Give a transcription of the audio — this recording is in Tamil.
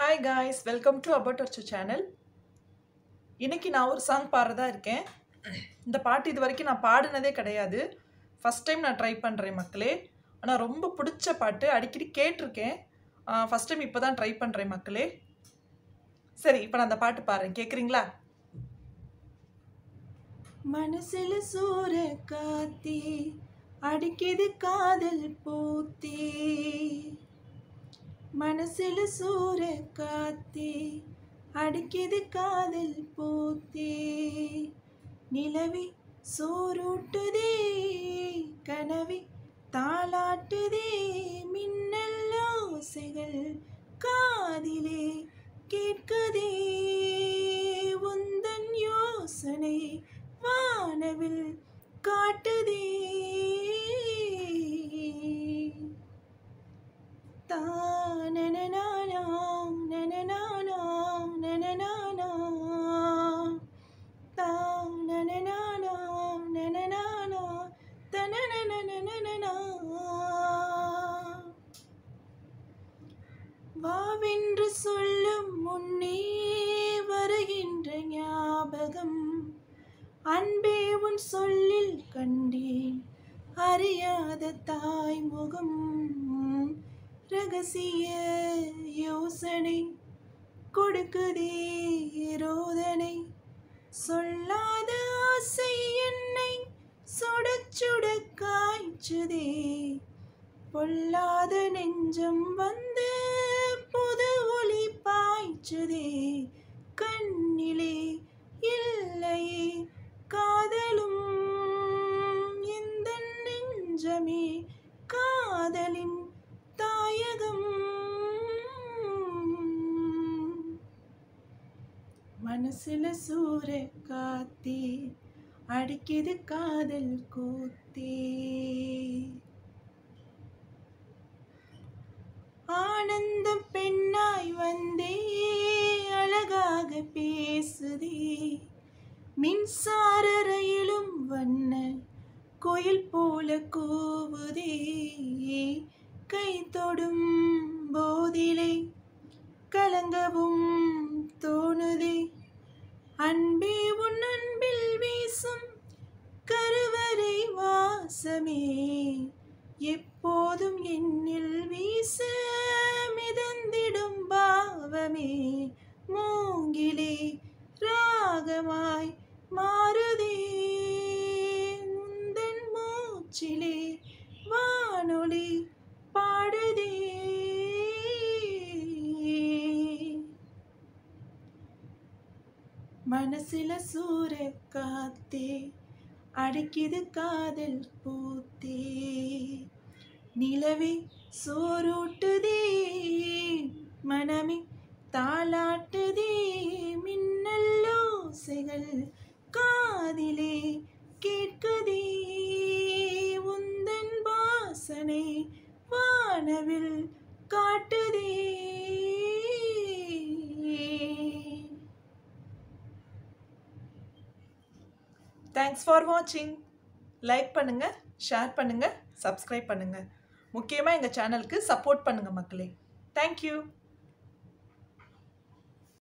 Hi guys, welcome to About Our channel. இன்னைக்கு நான் ஒரு சாங் பாடுறதா இருக்கேன். இந்த பாட்டு இது வரைக்கும் நான் பாடுனதே கிடையாது. ஃபர்ஸ்ட் டைம் நான் ட்ரை பண்றேன் மக்களே. ஆனா ரொம்ப பிடிச்ச பாட்டு, அடிக்கடி கேட்டிருக்கேன். ஃபர்ஸ்ட் டைம் இப்போதான் ட்ரை பண்றேன் மக்களே. சரி, இப்போ நான் அந்த பாட்டு பாடுறேன். கேக்குறீங்களா? மனசுல சூற காத்தி அடிக்குது காதல் பூத்தி மனசுல சூற காத்தி அடிக்குது காதல் பூத்தி நிலவி சோறூட்டுதே கனவி தாளாட்டுதே மின்னல் ஓசைகள் காதிலே கேட்குதே உந்தன் யோசனை வானவில் காட்டுதே வாவென்று சொல்லும் முன்னே வருகின்ற ஞாபகம் அன்பே உன் சொல்லில் கண்டேன் அறியாத தாய் முகம் ரகசிய யோசனை கொடுக்குதே ரோதனை சொல்லாத ஆசை என்னை சுட சுட காய்ச்சுதே பொல்லாத நெஞ்சம் வந்து புது ஒளி பாய்ச்சுதே கண்ணிலே இல்லையே காதலும் இந்த நெஞ்சமே காதலின் தாயகம் மனசுல சூற காத்தே அடிக்குது காதல் கூத்தே ஆனந்தம் பெண்ணாய் வந்தே அழகாக பேசுதே மின்சார ரயிலும் வண்ண கோயில் போல கூவுதே கை தொடும் போதிலே கலங்கவும் தோணுதே அன்பே உன் அன்பில் வீசும் கருவறை வாசமே எப்போதும் என்னில் வீச மிதந்திடும் பாவமே மூங்கிலே ராகமாய் மாறுதே உந்தன் மூச்சிலே வானொலி பாடுதே மனசுல சூற காத்தே அடிக்குது காதல் பூத்தே நிலவே சோறூட்டுதே மனமே தாளாட்டுதே மின்னல் ஓசைகள் காதிலே கேட்குதே உந்தன் வாசனை வானவில் காட்டுதே. தேங்க்ஸ் ஃபார் வாட்சிங். லைக் பண்ணுங்க, ஷேர் பண்ணுங்க, சப்ஸ்கிரைப் பண்ணுங்க. முக்கியமாக எங்கள் சேனலுக்கு சப்போர்ட் பண்ணுங்க மக்களே. தேங்க்யூ.